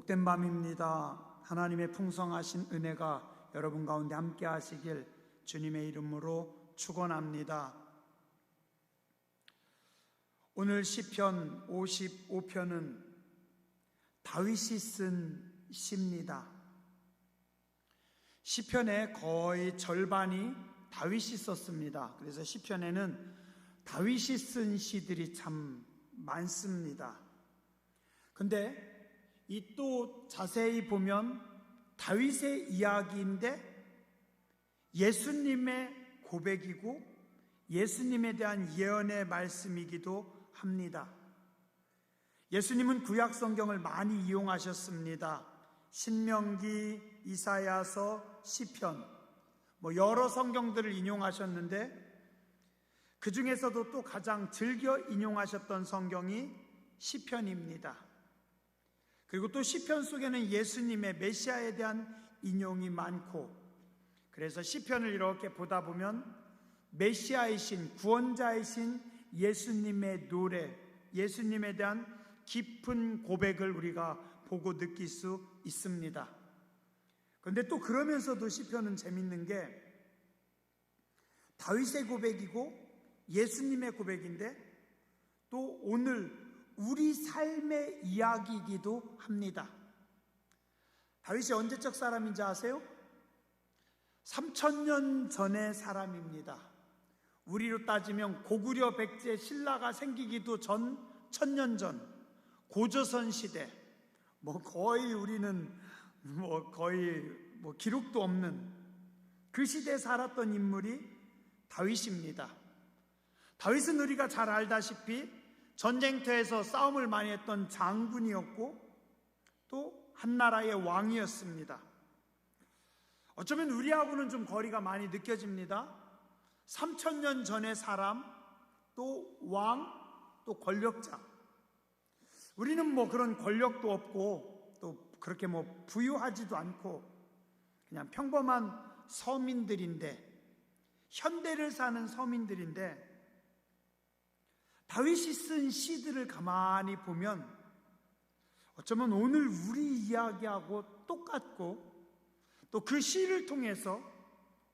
복된 밤입니다. 하나님의 풍성하신 은혜가 여러분 가운데 함께 하시길 주님의 이름으로 축원합니다. 오늘 시편 55편은 다윗이 쓴 시입니다. 시편의 거의 절반이 다윗이 썼습니다. 그래서 시편에는 다윗이 쓴 시들이 참 많습니다. 근데 이 또 자세히 보면 다윗의 이야기인데 예수님의 고백이고 예수님에 대한 예언의 말씀이기도 합니다. 예수님은 구약 성경을 많이 이용하셨습니다. 신명기, 이사야서, 시편, 여러 성경들을 인용하셨는데 그 중에서도 또 가장 즐겨 인용하셨던 성경이 시편입니다. 그리고 또 시편 속에는 예수님의 메시아에 대한 인용이 많고, 그래서 시편을 이렇게 보다 보면 메시아이신 구원자이신 예수님의 노래, 예수님에 대한 깊은 고백을 우리가 보고 느낄 수 있습니다. 그런데 또 그러면서도 시편은 재밌는 게 다윗의 고백이고 예수님의 고백인데 또 오늘 우리 삶의 이야기이기도 합니다. 다윗이 언제적 사람인지 아세요? 3000년 전의 사람입니다. 우리로 따지면 고구려 백제 신라가 생기기도 전 1000년 전 고조선 시대, 거의 우리는 거의 기록도 없는 그 시대에 살았던 인물이 다윗입니다. 다윗은 우리가 잘 알다시피 전쟁터에서 싸움을 많이 했던 장군이었고 또 한 나라의 왕이었습니다. 어쩌면 우리하고는 좀 거리가 많이 느껴집니다. 3000년 전의 사람, 또 왕, 또 권력자. 우리는 그런 권력도 없고 또 그렇게 부유하지도 않고 그냥 평범한 서민들인데, 현대를 사는 서민들인데 다윗이 쓴 시들을 가만히 보면 어쩌면 오늘 우리 이야기하고 똑같고 또 그 시를 통해서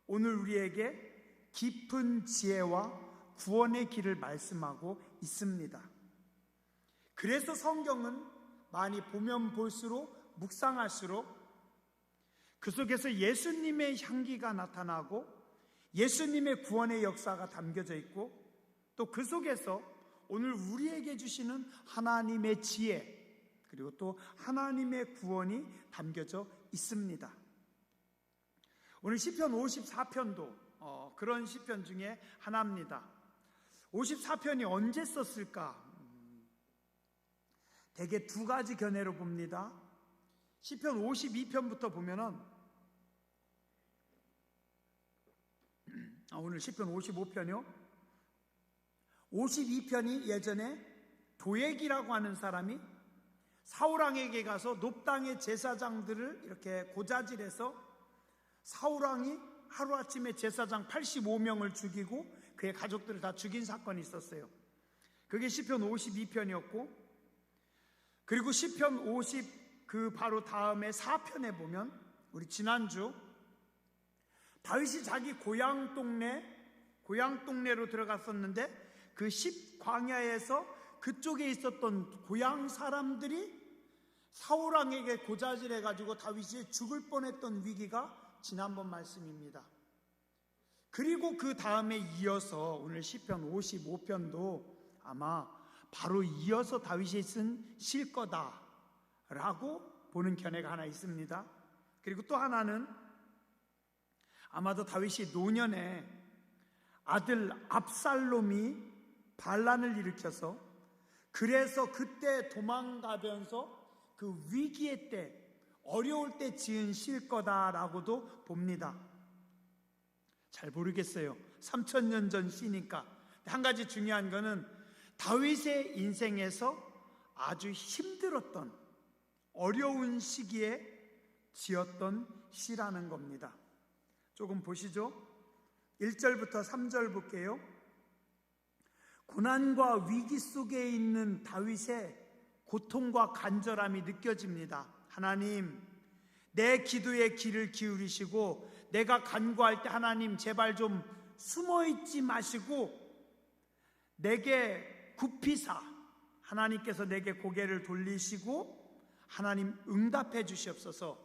오늘 우리에게 깊은 지혜와 구원의 길을 말씀하고 있습니다. 그래서 성경은 많이 보면 볼수록 묵상할수록 그 속에서 예수님의 향기가 나타나고 예수님의 구원의 역사가 담겨져 있고 또 그 속에서 오늘 우리에게 주시는 하나님의 지혜 그리고 또 하나님의 구원이 담겨져 있습니다. 오늘 시편 54편도 그런 시편 중에 하나입니다. 54편이 언제 썼을까? 대개 두 가지 견해로 봅니다. 시편 52편부터 보면은 오늘 시편 55편이요. 52편이 예전에 도액이라고 하는 사람이 사울왕에게 가서 높당의 제사장들을 이렇게 고자질해서 사울왕이 하루아침에 제사장 85명을 죽이고 그의 가족들을 다 죽인 사건이 있었어요. 그게 시편 52편이었고, 그리고 시편 50 그 바로 다음에 4편에 보면 우리 지난주 다윗이 자기 고향 동네로 들어갔었는데 그 10광야에서 그쪽에 있었던 고향 사람들이 사울왕에게 고자질해가지고 다윗이 죽을 뻔했던 위기가 지난번 말씀입니다. 그리고 그 다음에 이어서 오늘 시편 55편도 아마 바로 이어서 다윗이 쓴 시일 거다라고 보는 견해가 하나 있습니다. 그리고 또 하나는 아마도 다윗이 노년에 아들 압살롬이 반란을 일으켜서 그래서 그때 도망가면서 그 위기의 때 어려울 때 지은 시일 거다라고도 봅니다. 잘 모르겠어요. 3000년 전 시니까. 한 가지 중요한 거는 다윗의 인생에서 아주 힘들었던 어려운 시기에 지었던 시라는 겁니다. 조금 보시죠. 1절부터 3절 볼게요. 고난과 위기 속에 있는 다윗의 고통과 간절함이 느껴집니다. 하나님, 내 기도에 귀를 기울이시고 내가 간구할 때 하나님 제발 좀 숨어있지 마시고 내게 굽히사 하나님께서 내게 고개를 돌리시고 하나님 응답해 주시옵소서.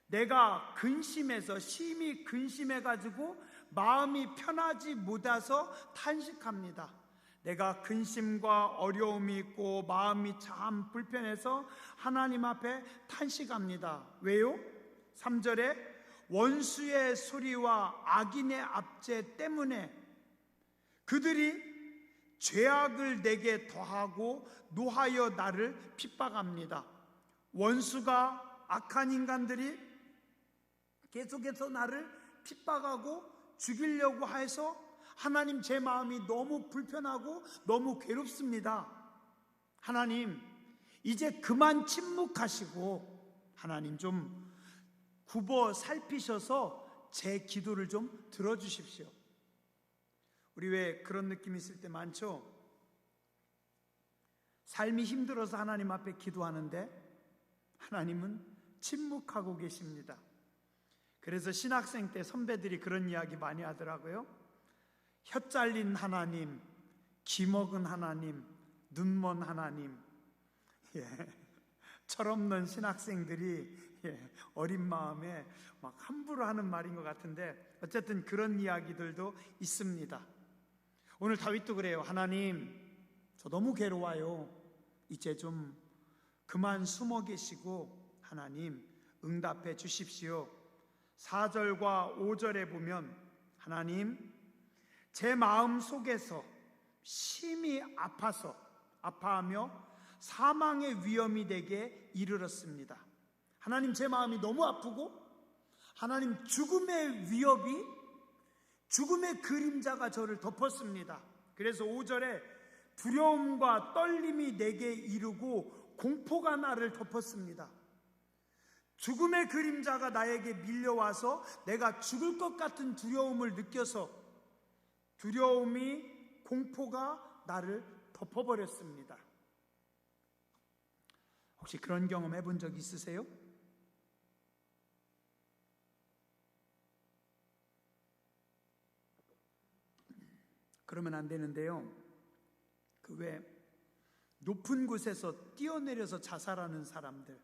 내가 근심해서 심히 근심해가지고 마음이 편하지 못해서 탄식합니다. 내가 근심과 어려움이 있고 마음이 참 불편해서 하나님 앞에 탄식합니다. 왜요? 3절에 원수의 소리와 악인의 압제 때문에 그들이 죄악을 내게 더하고 노하여 나를 핍박합니다. 원수가 악한 인간들이 계속해서 나를 핍박하고 죽이려고 해서 하나님 제 마음이 너무 불편하고 너무 괴롭습니다. 하나님 이제 그만 침묵하시고 하나님 좀 굽어 살피셔서 제 기도를 좀 들어주십시오. 우리 왜 그런 느낌 있을 때 많죠? 삶이 힘들어서 하나님 앞에 기도하는데 하나님은 침묵하고 계십니다. 그래서 신학생 때 선배들이 그런 이야기 많이 하더라고요. 혀 잘린 하나님, 기먹은 하나님, 눈먼 하나님. 철없는 신학생들이 어린 마음에 막 함부로 하는 말인 것 같은데 어쨌든 그런 이야기들도 있습니다. 오늘 다윗도 그래요. 하나님, 저 너무 괴로워요. 이제 좀 그만 숨어 계시고 하나님 응답해 주십시오. 4절과 5절에 보면 하나님, 제 마음 속에서 심히 아파하며 사망의 위험이 되게 이르렀습니다. 하나님, 제 마음이 너무 아프고 하나님 죽음의 위협이, 죽음의 그림자가 저를 덮었습니다. 그래서 5절에 두려움과 떨림이 내게 이르고 공포가 나를 덮었습니다. 죽음의 그림자가 나에게 밀려와서 내가 죽을 것 같은 두려움을 느껴서 두려움이, 공포가 나를 덮어버렸습니다. 혹시 그런 경험 해본 적 있으세요? 그러면 안 되는데요. 그 왜 높은 곳에서 뛰어내려서 자살하는 사람들,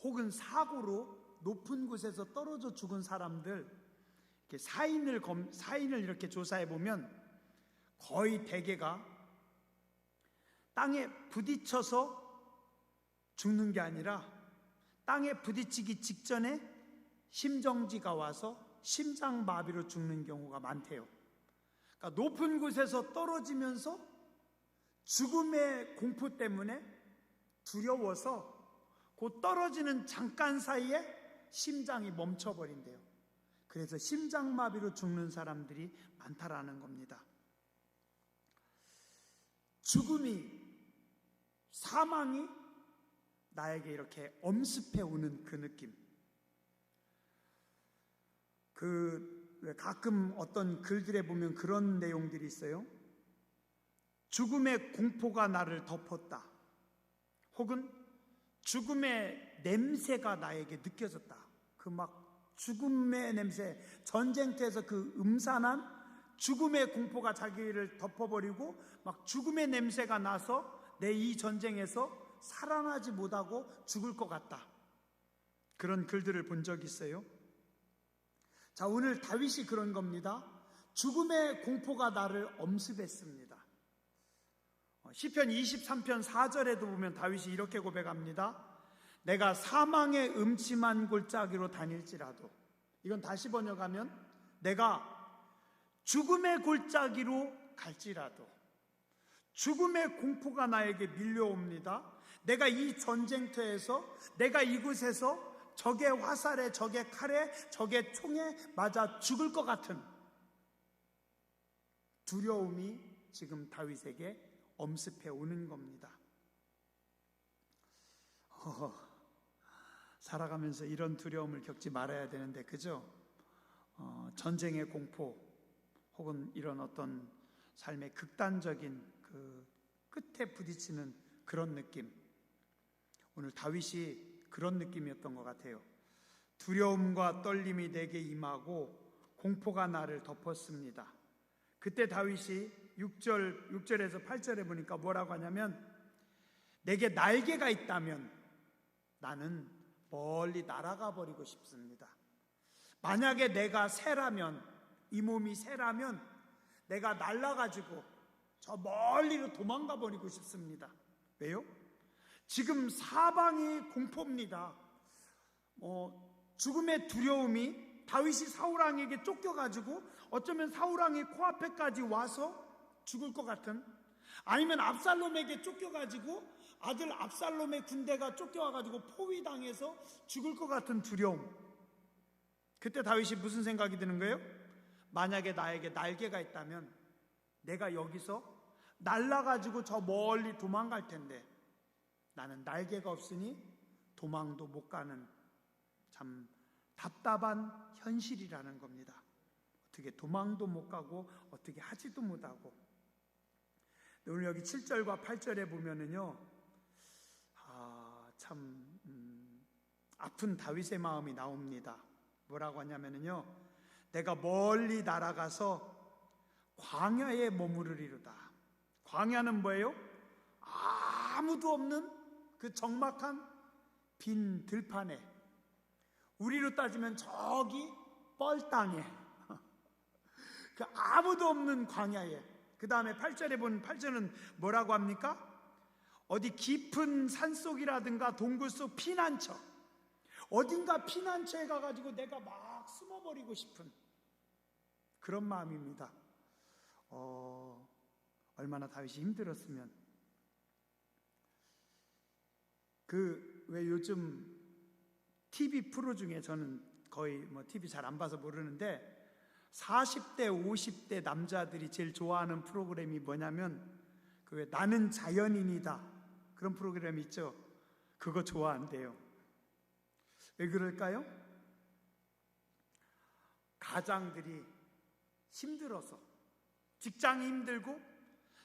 혹은 사고로 높은 곳에서 떨어져 죽은 사람들, 이렇게 사인을 이렇게 조사해 보면 거의 대개가 땅에 부딪혀서 죽는 게 아니라 땅에 부딪히기 직전에 심정지가 와서 심장마비로 죽는 경우가 많대요. 그러니까 높은 곳에서 떨어지면서 죽음의 공포 때문에 두려워서 그 떨어지는 잠깐 사이에 심장이 멈춰버린대요. 그래서 심장마비로 죽는 사람들이 많다라는 겁니다. 죽음이, 사망이 나에게 이렇게 엄습해 오는 그 느낌. 가끔 어떤 글들에 보면 그런 내용들이 있어요. 죽음의 공포가 나를 덮었다. 혹은 죽음의 냄새가 나에게 느껴졌다. 그 막 죽음의 냄새, 전쟁터에서 그 음산한 죽음의 공포가 자기를 덮어버리고 막 죽음의 냄새가 나서 내 이 전쟁에서 살아나지 못하고 죽을 것 같다. 그런 글들을 본 적이 있어요. 자, 오늘 다윗이 그런 겁니다. 죽음의 공포가 나를 엄습했습니다. 시편 23편 4절에도 보면 다윗이 이렇게 고백합니다. 내가 사망의 음침한 골짜기로 다닐지라도, 이건 다시 번역하면 내가 죽음의 골짜기로 갈지라도, 죽음의 공포가 나에게 밀려옵니다. 내가 이 전쟁터에서, 내가 이곳에서 적의 화살에, 적의 칼에, 적의 총에 맞아 죽을 것 같은 두려움이 지금 다윗에게 엄습해 오는 겁니다. 살아가면서 이런 두려움을 겪지 말아야 되는데, 그죠? 전쟁의 공포, 혹은 이런 어떤 삶의 극단적인 그 끝에 부딪히는 그런 느낌. 오늘 다윗이 그런 느낌이었던 것 같아요. 두려움과 떨림이 내게 임하고 공포가 나를 덮었습니다. 그때 다윗이 6절에서 8절에 보니까 뭐라고 하냐면, 내게 날개가 있다면 나는 멀리 날아가 버리고 싶습니다. 만약에 내가 새라면, 이 몸이 새라면 내가 날아가지고 저 멀리로 도망가 버리고 싶습니다. 왜요? 지금 사방이 공포입니다. 죽음의 두려움이 다윗이 사울왕에게 쫓겨가지고 어쩌면 사울왕의 코앞에까지 와서 죽을 것 같은, 아니면 압살롬에게 쫓겨가지고 아들 압살롬의 군대가 쫓겨와가지고 포위당해서 죽을 것 같은 두려움. 그때 다윗이 무슨 생각이 드는 거예요? 만약에 나에게 날개가 있다면 내가 여기서 날아가지고 저 멀리 도망갈 텐데 나는 날개가 없으니 도망도 못 가는 참 답답한 현실이라는 겁니다. 어떻게 도망도 못 가고 어떻게 하지도 못하고. 오늘 여기 7절과 8절에 보면은요, 참 아픈 다윗의 마음이 나옵니다. 뭐라고 하냐면은요, 내가 멀리 날아가서 광야에 머무르리로다. 광야는 뭐예요? 아무도 없는 그 적막한 빈 들판에, 우리로 따지면 저기 뻘땅에, 그 아무도 없는 광야에. 그 다음에 8절에 보면 8절은 뭐라고 합니까? 어디 깊은 산속이라든가 동굴 속 피난처, 어딘가 피난처에 가가지고 내가 막 숨어버리고 싶은 그런 마음입니다. 얼마나 다윗이 힘들었으면. 왜 요즘 TV 프로 중에, 저는 거의 TV 잘 안 봐서 모르는데 40대 50대 남자들이 제일 좋아하는 프로그램이 뭐냐면 왜 나는 자연인이다, 그런 프로그램 있죠. 그거 좋아한대요. 왜 그럴까요? 가장들이 힘들어서, 직장이 힘들고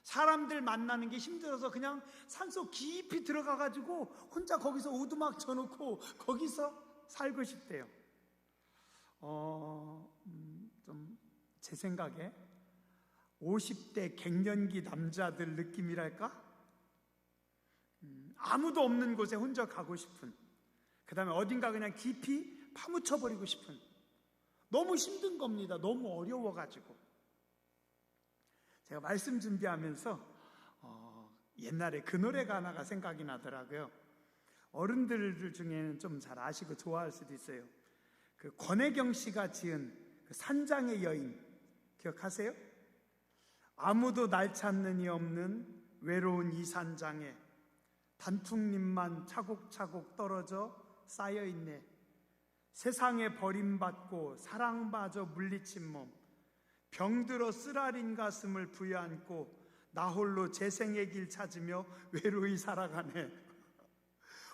사람들 만나는 게 힘들어서 그냥 산속 깊이 들어가가지고 혼자 거기서 오두막 쳐놓고 거기서 살고 싶대요. 좀 제 생각에 50대 갱년기 남자들 느낌이랄까? 아무도 없는 곳에 혼자 가고 싶은, 그 다음에 어딘가 그냥 깊이 파묻혀버리고 싶은, 너무 힘든 겁니다. 너무 어려워가지고. 제가 말씀 준비하면서 옛날에 그 노래가 하나가 생각이 나더라고요. 어른들 중에는 좀 잘 아시고 좋아할 수도 있어요. 그 권혜경 씨가 지은 그 산장의 여인 기억하세요? 아무도 날 찾는 이 없는 외로운 이 산장에 단풍잎만 차곡차곡 떨어져 쌓여있네. 세상에 버림받고 사랑마저 물리친 몸, 병들어 쓰라린 가슴을 부여안고 나 홀로 재생의 길 찾으며 외로이 살아가네.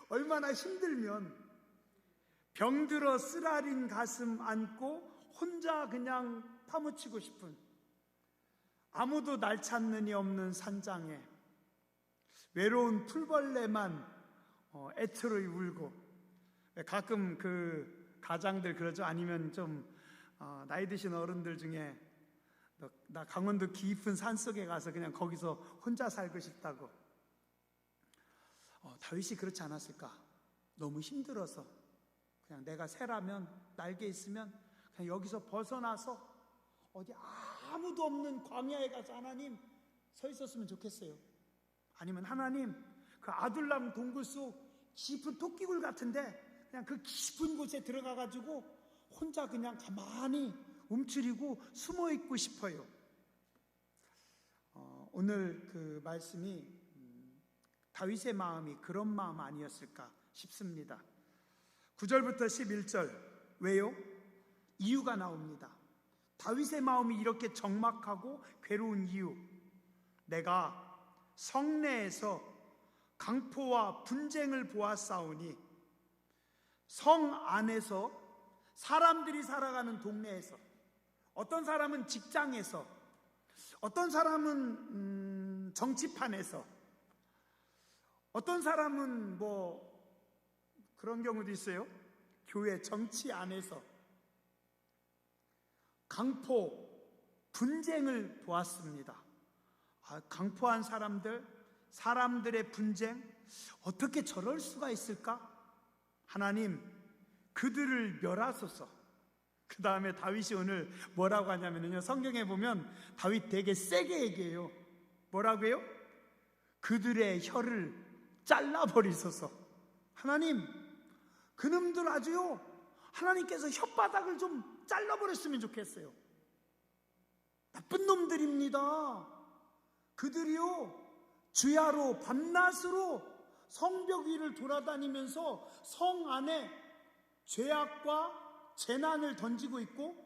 얼마나 힘들면 병들어 쓰라린 가슴 안고 혼자 그냥 파묻히고 싶은, 아무도 날 찾는 이 없는 산장에 외로운 풀벌레만 애처로이 울고. 가끔 그 가장들 그러죠. 아니면 좀 나이 드신 어른들 중에 나 강원도 깊은 산속에 가서 그냥 거기서 혼자 살고 싶다고. 다윗이 그렇지 않았을까? 너무 힘들어서 그냥 내가 새라면, 날개 있으면 그냥 여기서 벗어나서 어디 아무도 없는 광야에 가서 하나님 서 있었으면 좋겠어요. 아니면 하나님 그 아둘람 동굴 속 깊은 토끼굴 같은데 그냥 그 깊은 곳에 들어가가지고 혼자 그냥 가만히 움츠리고 숨어 있고 싶어요. 오늘 그 말씀이 다윗의 마음이 그런 마음 아니었을까 싶습니다. 9절부터 11절. 왜요? 이유가 나옵니다. 다윗의 마음이 이렇게 적막하고 괴로운 이유. 내가 성내에서 강포와 분쟁을 보았사오니, 성 안에서 사람들이 살아가는 동네에서, 어떤 사람은 직장에서, 어떤 사람은 정치판에서, 어떤 사람은 그런 경우도 있어요. 교회 정치 안에서 강포 분쟁을 보았습니다. 강포한 사람들의 분쟁, 어떻게 저럴 수가 있을까? 하나님, 그들을 멸하소서. 그 다음에 다윗이 오늘 뭐라고 하냐면요, 성경에 보면 다윗 되게 세게 얘기해요. 뭐라고요? 그들의 혀를 잘라버리소서. 하나님, 그놈들 아주요, 하나님께서 혓바닥을 좀 잘라버렸으면 좋겠어요. 나쁜 놈들입니다. 그들이요, 주야로 밤낮으로 성벽 위를 돌아다니면서 성 안에 죄악과 재난을 던지고 있고,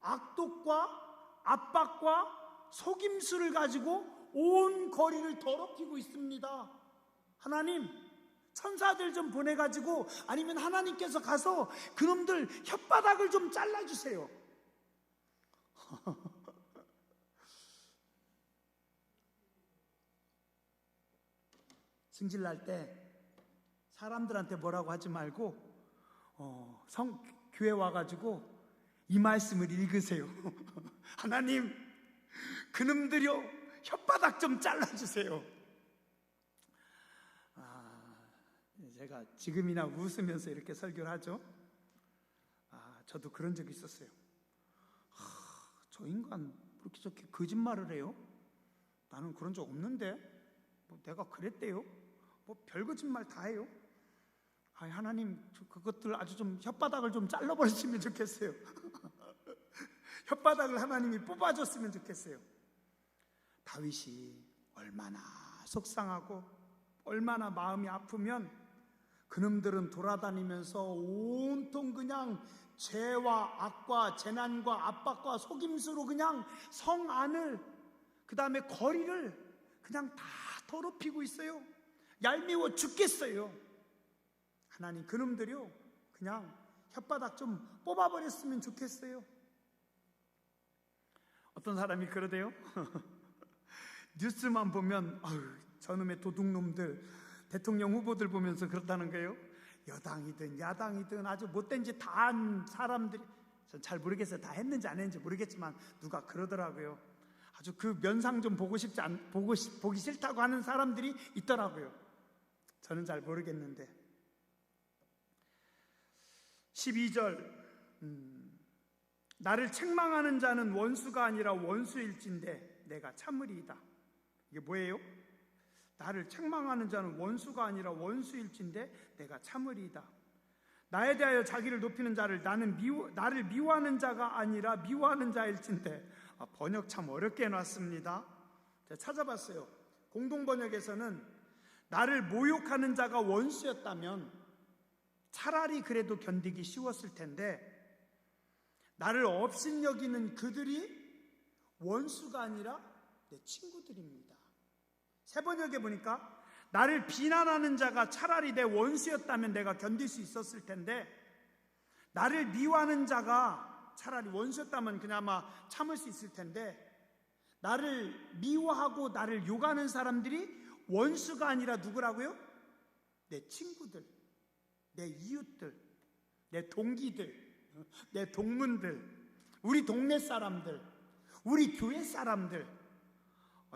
악독과 압박과 속임수를 가지고 온 거리를 더럽히고 있습니다. 하나님, 천사들 좀 보내가지고, 아니면 하나님께서 가서 그놈들 혓바닥을 좀 잘라주세요. 승질날 때 사람들한테 뭐라고 하지 말고 교회 와가지고 이 말씀을 읽으세요. 하나님, 그놈들이요, 혓바닥 좀 잘라주세요. 제가 지금이나 웃으면서 이렇게 설교를 하죠. 저도 그런 적이 있었어요. 저 인간 그렇게 저렇게 거짓말을 해요? 나는 그런 적 없는데 내가 그랬대요? 별 거짓말 다 해요? 하나님, 그것들 아주 좀 혓바닥을 좀 잘라버리시면 좋겠어요. 혓바닥을 하나님이 뽑아줬으면 좋겠어요. 다윗이 얼마나 속상하고 얼마나 마음이 아프면 그놈들은 돌아다니면서 온통 그냥 죄와 악과 재난과 압박과 속임수로 그냥 성 안을, 그 다음에 거리를 그냥 다 더럽히고 있어요. 얄미워 죽겠어요. 하나님, 그놈들이요, 그냥 혓바닥 좀 뽑아버렸으면 좋겠어요. 어떤 사람이 그러대요. 뉴스만 보면 저놈의 도둑놈들, 대통령 후보들 보면서 그렇다는 거예요. 여당이든 야당이든 아주 못된 짓 다 한 사람들이, 전 잘 모르겠어요. 다 했는지 안 했는지 모르겠지만 누가 그러더라고요. 아주 그 면상 좀 보기 싫다고 하는 사람들이 있더라고요. 저는 잘 모르겠는데. 12절, 나를 책망하는 자는 원수가 아니라 원수일진데 내가 참으리이다. 이게 뭐예요? 나를 책망하는 자는 원수가 아니라 원수일진데 내가 참으리이다. 나에 대하여 자기를 높이는 자를 나를 미워하는 자가 아니라 미워하는 자일진데. 번역 참 어렵게 해놨습니다. 제가 찾아봤어요. 공동번역에서는 나를 모욕하는 자가 원수였다면 차라리 그래도 견디기 쉬웠을 텐데, 나를 업신여기는 그들이 원수가 아니라 내 친구들입니다. 새 번역에 보니까 나를 비난하는 자가 차라리 내 원수였다면 내가 견딜 수 있었을 텐데, 나를 미워하는 자가 차라리 원수였다면 그나마 참을 수 있을 텐데, 나를 미워하고 나를 욕하는 사람들이 원수가 아니라 누구라고요? 내 친구들, 내 이웃들, 내 동기들, 내 동문들, 우리 동네 사람들, 우리 교회 사람들.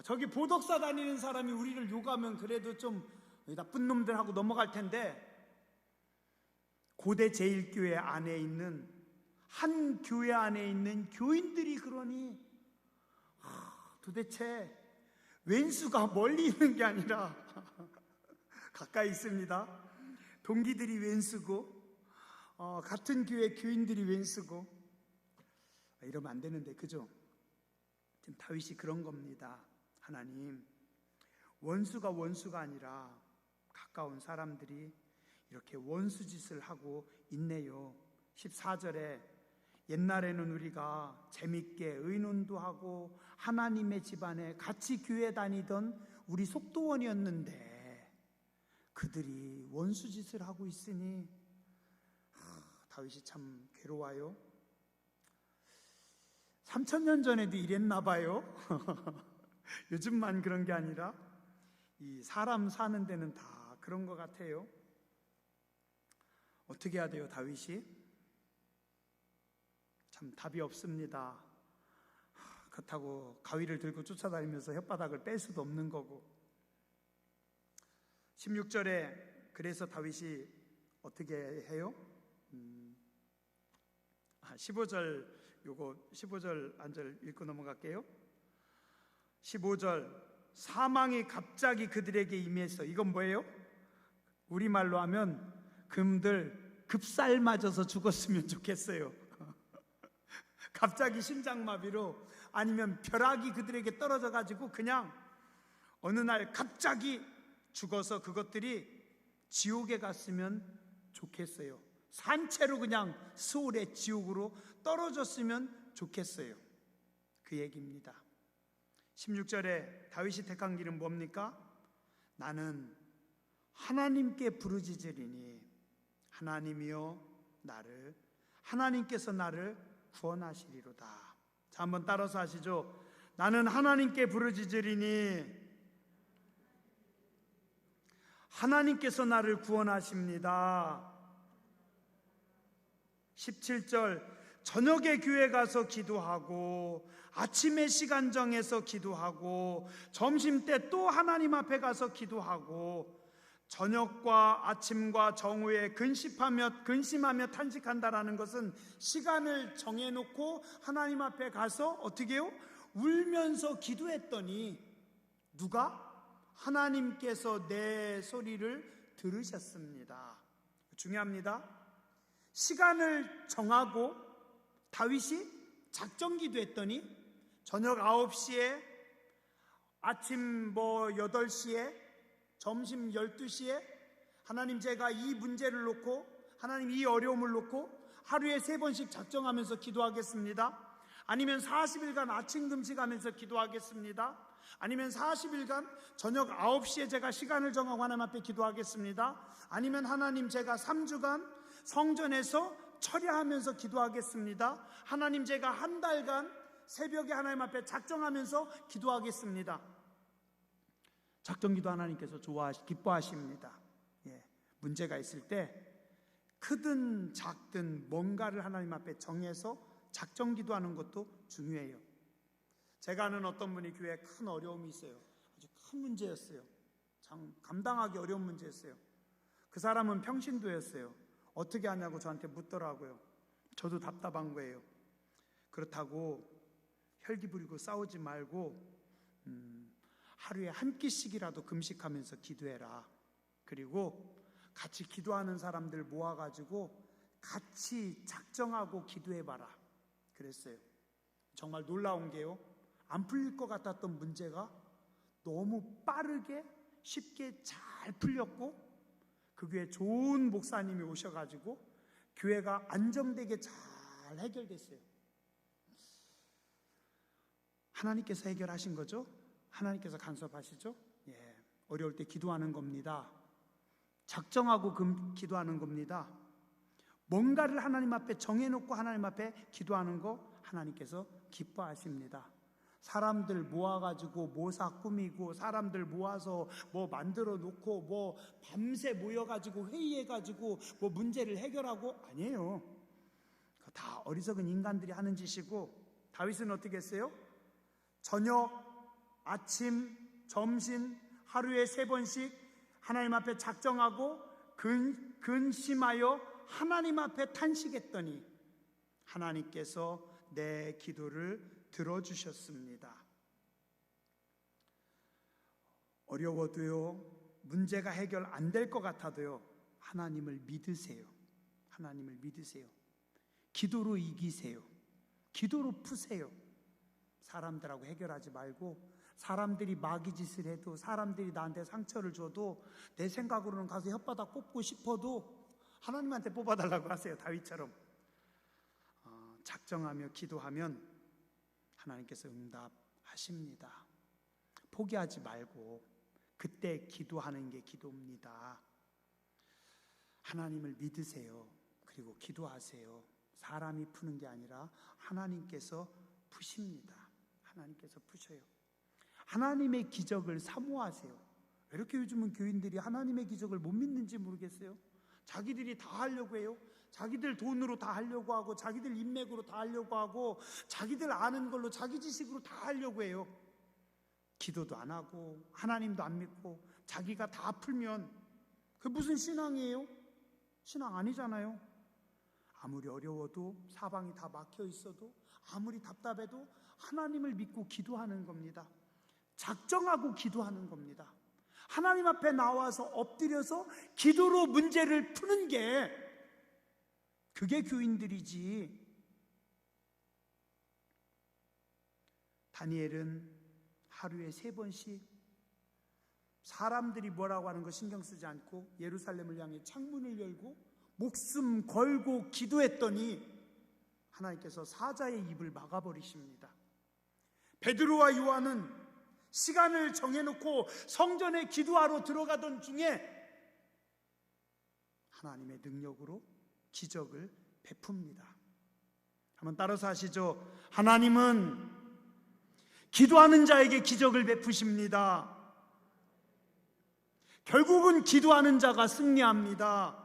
저기 보덕사 다니는 사람이 우리를 욕하면 그래도 좀 나쁜 놈들 하고 넘어갈 텐데, 고대 제일교회 안에 있는, 한 교회 안에 있는 교인들이 그러니 도대체 왼수가 멀리 있는 게 아니라 가까이 있습니다. 동기들이 왼수고 같은 교회 교인들이 왼수고. 이러면 안 되는데, 그죠? 지금 다윗이 그런 겁니다. 하나님, 원수가 아니라 가까운 사람들이 이렇게 원수짓을 하고 있네요. 14절에 옛날에는 우리가 재밌게 의논도 하고 하나님의 집안에 같이 교회 다니던 우리 속도원이었는데 그들이 원수짓을 하고 있으니 다윗이 참 괴로워요. 3000년 전에도 이랬나 봐요. 요즘만 그런 게 아니라 이 사람 사는 데는 다 그런 것 같아요. 어떻게 해야 돼요, 다윗이? 참 답이 없습니다. 그렇다고 가위를 들고 쫓아다니면서 혓바닥을 뺄 수도 없는 거고. 16절에 그래서 다윗이 어떻게 해요? 15절, 요거 15절 안절 읽고 넘어갈게요. 15절, 사망이 갑자기 그들에게 임했어. 이건 뭐예요? 우리말로 하면 금들 급살 맞아서 죽었으면 좋겠어요. 갑자기 심장마비로, 아니면 벼락이 그들에게 떨어져 가지고 그냥 어느 날 갑자기 죽어서 그것들이 지옥에 갔으면 좋겠어요. 산채로 그냥 스올의 지옥으로 떨어졌으면 좋겠어요. 그 얘기입니다. 16절에 다윗이 택한 길은 뭡니까? 나는 하나님께 부르짖으리니 하나님께서 나를 구원하시리로다. 자, 한번 따라서 하시죠. 나는 하나님께 부르짖으리니 하나님께서 나를 구원하십니다. 17절, 저녁에 교회 가서 기도하고 아침에 시간 정해서 기도하고 점심때 또 하나님 앞에 가서 기도하고 저녁과 아침과 정오에 근심하며 탄식한다라는 것은 시간을 정해놓고 하나님 앞에 가서 어떻게 해요? 울면서 기도했더니 누가? 하나님께서 내 소리를 들으셨습니다. 중요합니다. 시간을 정하고 다윗이 작정 기도했더니 저녁 9시에, 아침 8시에, 점심 12시에 하나님, 제가 이 문제를 놓고, 하나님 이 어려움을 놓고 하루에 3번씩 작정하면서 기도하겠습니다. 아니면 40일간 아침 금식하면서 기도하겠습니다. 아니면 40일간 저녁 9시에 제가 시간을 정하고 하나님 앞에 기도하겠습니다. 아니면 하나님, 제가 3주간 성전에서 철야하면서 기도하겠습니다. 하나님, 제가 한 달간 새벽에 하나님 앞에 작정하면서 기도하겠습니다. 작정기도 하나님께서 기뻐하십니다. 문제가 있을 때 크든 작든 뭔가를 하나님 앞에 정해서 작정기도하는 것도 중요해요. 제가 아는 어떤 분이 교회에 큰 어려움이 있어요. 아주 큰 문제였어요. 참 감당하기 어려운 문제였어요. 그 사람은 평신도였어요. 어떻게 하냐고 저한테 묻더라고요. 저도 답답한 거예요. 그렇다고 혈기 부리고 싸우지 말고 하루에 한 끼씩이라도 금식하면서 기도해라. 그리고 같이 기도하는 사람들 모아가지고 같이 작정하고 기도해봐라. 그랬어요. 정말 놀라운 게요, 안 풀릴 것 같았던 문제가 너무 빠르게 쉽게 잘 풀렸고, 그 교회 좋은 목사님이 오셔가지고 교회가 안정되게 잘 해결됐어요. 하나님께서 해결하신 거죠? 하나님께서 간섭하시죠? 어려울 때 기도하는 겁니다. 작정하고 기도하는 겁니다. 뭔가를 하나님 앞에 정해놓고 하나님 앞에 기도하는 거 하나님께서 기뻐하십니다. 사람들 모아가지고 모사 꾸미고, 사람들 모아서 뭐 만들어 놓고, 뭐 밤새 모여가지고 회의해가지고 뭐 문제를 해결하고, 아니에요. 다 어리석은 인간들이 하는 짓이고, 다윗은 어떻게 했어요? 저녁, 아침, 점심 하루에 3번씩 하나님 앞에 작정하고 근심하여 하나님 앞에 탄식했더니 하나님께서 내 기도를 들어주셨습니다. 어려워도요, 문제가 해결 안 될 것 같아도요, 하나님을 믿으세요. 하나님을 믿으세요. 기도로 이기세요. 기도로 푸세요. 사람들하고 해결하지 말고, 사람들이 마귀짓을 해도, 사람들이 나한테 상처를 줘도, 내 생각으로는 가서 혓바닥 뽑고 싶어도 하나님한테 뽑아달라고 하세요. 다윗처럼 작정하며 기도하면 하나님께서 응답하십니다. 포기하지 말고 그때 기도하는 게 기도입니다. 하나님을 믿으세요. 그리고 기도하세요. 사람이 푸는 게 아니라 하나님께서 푸십니다. 하나님께서 푸셔요. 하나님의 기적을 사모하세요. 왜 이렇게 요즘은 교인들이 하나님의 기적을 못 믿는지 모르겠어요. 자기들이 다 하려고 해요. 자기들 돈으로 다 하려고 하고, 자기들 인맥으로 다 하려고 하고, 자기들 아는 걸로 자기 지식으로 다 하려고 해요. 기도도 안 하고 하나님도 안 믿고 자기가 다 풀면 그게 무슨 신앙이에요? 신앙 아니잖아요. 아무리 어려워도, 사방이 다 막혀 있어도, 아무리 답답해도 하나님을 믿고 기도하는 겁니다. 작정하고 기도하는 겁니다. 하나님 앞에 나와서 엎드려서 기도로 문제를 푸는 게, 그게 교인들이지. 다니엘은 하루에 3번씩 사람들이 뭐라고 하는 거 신경 쓰지 않고 예루살렘을 향해 창문을 열고 목숨 걸고 기도했더니 하나님께서 사자의 입을 막아버리십니다. 베드로와 요한은 시간을 정해놓고 성전에 기도하러 들어가던 중에 하나님의 능력으로 기적을 베풉니다. 한번 따라서 하시죠. 하나님은 기도하는 자에게 기적을 베푸십니다. 결국은 기도하는 자가 승리합니다.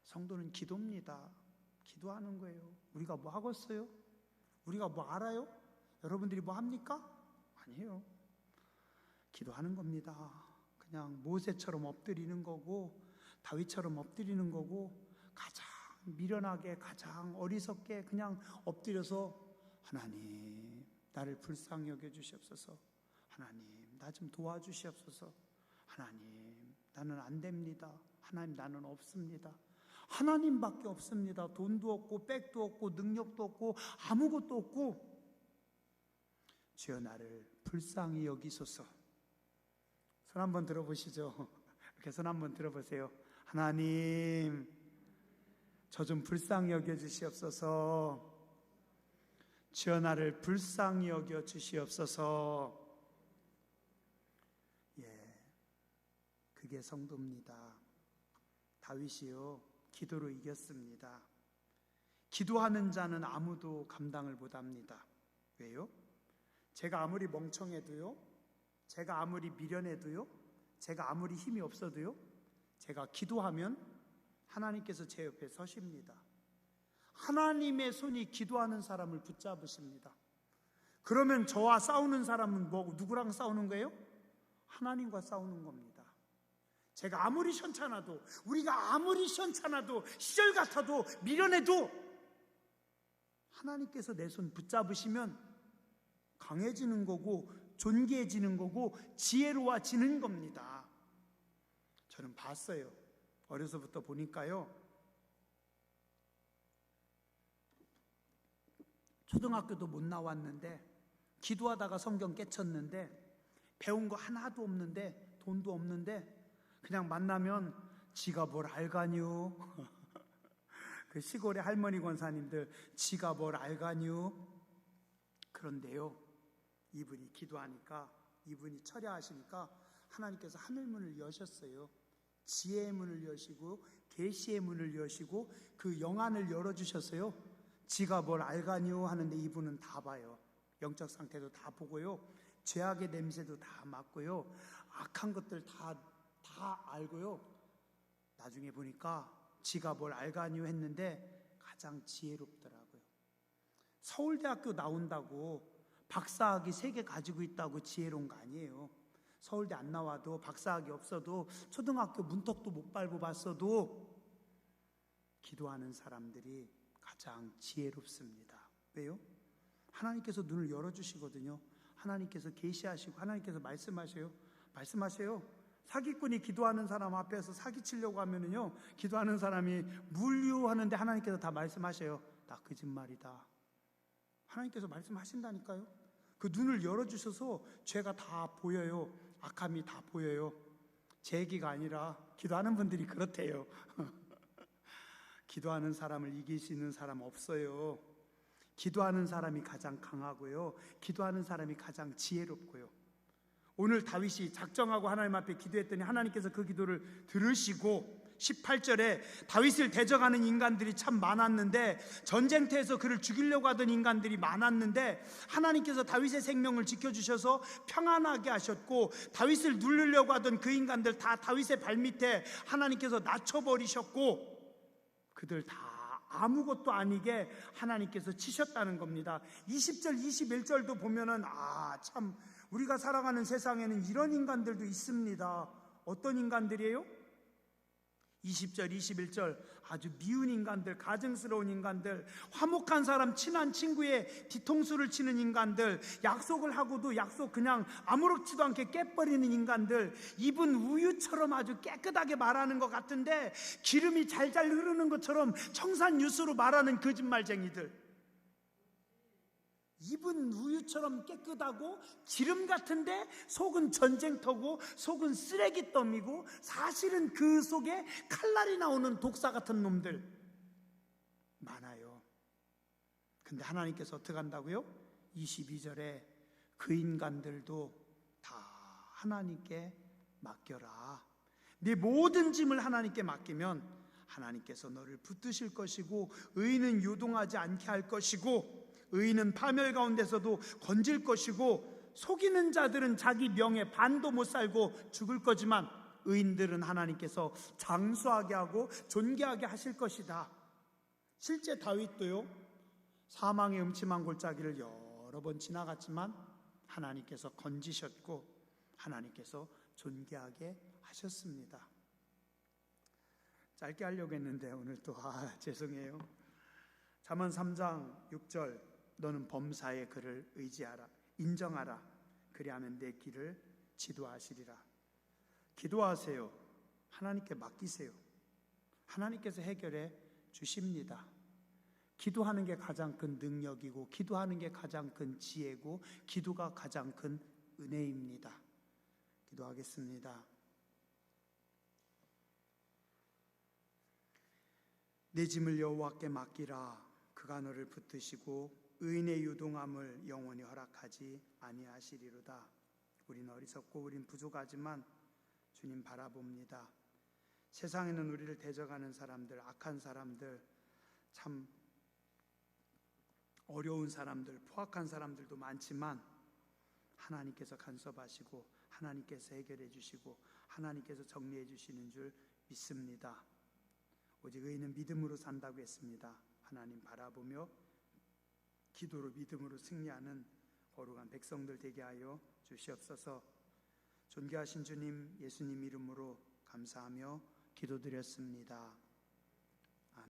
성도는 기도입니다. 기도하는 거예요. 우리가 뭐 하겠어요? 우리가 뭐 알아요? 여러분들이 뭐 합니까? 아니에요. 기도하는 겁니다. 그냥 모세처럼 엎드리는 거고, 다윗처럼 엎드리는 거고, 가장 미련하게, 가장 어리석게 그냥 엎드려서 하나님, 나를 불쌍히 여겨주시옵소서. 하나님, 나 좀 도와주시옵소서. 하나님, 나는 안 됩니다. 하나님, 나는 없습니다. 하나님밖에 없습니다. 돈도 없고 백도 없고 능력도 없고 아무것도 없고, 주여 나를 불쌍히 여기소서. 손 한번 들어보시죠. 이렇게 손 한번 들어보세요. 하나님, 저 좀 불쌍히 여겨주시옵소서. 주여 나를 불쌍히 여겨주시옵소서. 그게 성도입니다. 다윗이요, 기도로 이겼습니다. 기도하는 자는 아무도 감당을 못합니다. 왜요? 제가 아무리 멍청해도요, 제가 아무리 미련해도요, 제가 아무리 힘이 없어도요, 제가 기도하면 하나님께서 제 옆에 서십니다. 하나님의 손이 기도하는 사람을 붙잡으십니다. 그러면 저와 싸우는 사람은 누구랑 싸우는 거예요? 하나님과 싸우는 겁니다. 제가 아무리 시원찮아도, 우리가 아무리 시원찮아도, 시절 같아도, 미련해도 하나님께서 내 손 붙잡으시면 강해지는 거고, 존귀해지는 거고, 지혜로워지는 겁니다. 저는 봤어요. 어려서부터 보니까요, 초등학교도 못 나왔는데 기도하다가 성경 깨쳤는데 배운 거 하나도 없는데 돈도 없는데 그냥 만나면 지가 뭘 알가뇨. 그 시골의 할머니 권사님들, 지가 뭘 알가뇨. 그런데요, 이분이 기도하니까, 이분이 철야하시니까 하나님께서 하늘문을 여셨어요. 지혜의 문을 여시고 계시의 문을 여시고 그 영안을 열어주셨어요. 지가 뭘 알가뇨 하는데 이분은 다 봐요. 영적 상태도 다 보고요, 죄악의 냄새도 다 맡고요, 악한 것들 다 알고요. 나중에 보니까 지가 뭘 알가뇨 했는데 가장 지혜롭더라고요. 서울대학교 나온다고 박사학위 3개 가지고 있다고 지혜로운 거 아니에요. 서울대 안 나와도, 박사학위 없어도, 초등학교 문턱도 못 밟고 봤어도 기도하는 사람들이 가장 지혜롭습니다. 왜요? 하나님께서 눈을 열어주시거든요. 하나님께서 계시하시고 하나님께서 말씀하세요. 사기꾼이 기도하는 사람 앞에서 사기치려고 하면은요, 기도하는 사람이 물류하는데 하나님께서 다 말씀하셔요. 나 거짓말이다. 하나님께서 말씀하신다니까요. 그 눈을 열어주셔서 죄가 다 보여요. 악함이 다 보여요. 제 얘기가 아니라 기도하는 분들이 그렇대요. 기도하는 사람을 이길 수 있는 사람 없어요. 기도하는 사람이 가장 강하고요, 기도하는 사람이 가장 지혜롭고요. 오늘 다윗이 작정하고 하나님 앞에 기도했더니 하나님께서 그 기도를 들으시고 18절에 다윗을 대적하는 인간들이 참 많았는데, 전쟁터에서 그를 죽이려고 하던 인간들이 많았는데, 하나님께서 다윗의 생명을 지켜주셔서 평안하게 하셨고, 다윗을 누르려고 하던 그 인간들 다 다윗의 발밑에 하나님께서 낮춰버리셨고, 그들 다 아무것도 아니게 하나님께서 치셨다는 겁니다. 20절 21절도 보면은 참 우리가 살아가는 세상에는 이런 인간들도 있습니다. 어떤 인간들이에요? 20절 21절 아주 미운 인간들, 가증스러운 인간들, 화목한 사람, 친한 친구의 뒤통수를 치는 인간들, 약속을 하고도 약속 그냥 아무렇지도 않게 깨버리는 인간들, 입은 우유처럼 아주 깨끗하게 말하는 것 같은데 기름이 잘잘 흐르는 것처럼 청산유수로 말하는 거짓말쟁이들, 입은 우유처럼 깨끗하고 기름 같은데 속은 전쟁터고 속은 쓰레기더미고 사실은 그 속에 칼날이 나오는 독사 같은 놈들 많아요. 근데 하나님께서 어떻게 한다고요? 22절에 그 인간들도 다 하나님께 맡겨라. 네 모든 짐을 하나님께 맡기면 하나님께서 너를 붙드실 것이고, 의인은 요동하지 않게 할 것이고, 의인은 파멸 가운데서도 건질 것이고, 속이는 자들은 자기 명예 반도 못 살고 죽을 거지만 의인들은 하나님께서 장수하게 하고 존귀하게 하실 것이다. 실제 다윗도요, 사망의 음침한 골짜기를 여러 번 지나갔지만 하나님께서 건지셨고 하나님께서 존귀하게 하셨습니다. 짧게 하려고 했는데 오늘 또 죄송해요. 잠언 3장 6절, 너는 범사의 그를 의지하라, 인정하라. 그리하면 내 길을 지도하시리라. 기도하세요. 하나님께 맡기세요. 하나님께서 해결해 주십니다. 기도하는 게 가장 큰 능력이고, 기도하는 게 가장 큰 지혜고, 기도가 가장 큰 은혜입니다. 기도하겠습니다. 내 짐을 여호와께 맡기라. 그가 너를 붙드시고 의인의 유동함을 영원히 허락하지 아니하시리로다. 우린 어리석고 우린 부족하지만 주님 바라봅니다. 세상에는 우리를 대적하는 사람들, 악한 사람들, 참 어려운 사람들, 포악한 사람들도 많지만 하나님께서 간섭하시고 하나님께서 해결해 주시고 하나님께서 정리해 주시는 줄 믿습니다. 오직 의인은 믿음으로 산다고 했습니다. 하나님 바라보며 기도로 믿음으로 승리하는 거룩한 백성들 되게 하여 주시옵소서. 존귀하신 주님, 예수님 이름으로 감사하며 기도드렸습니다.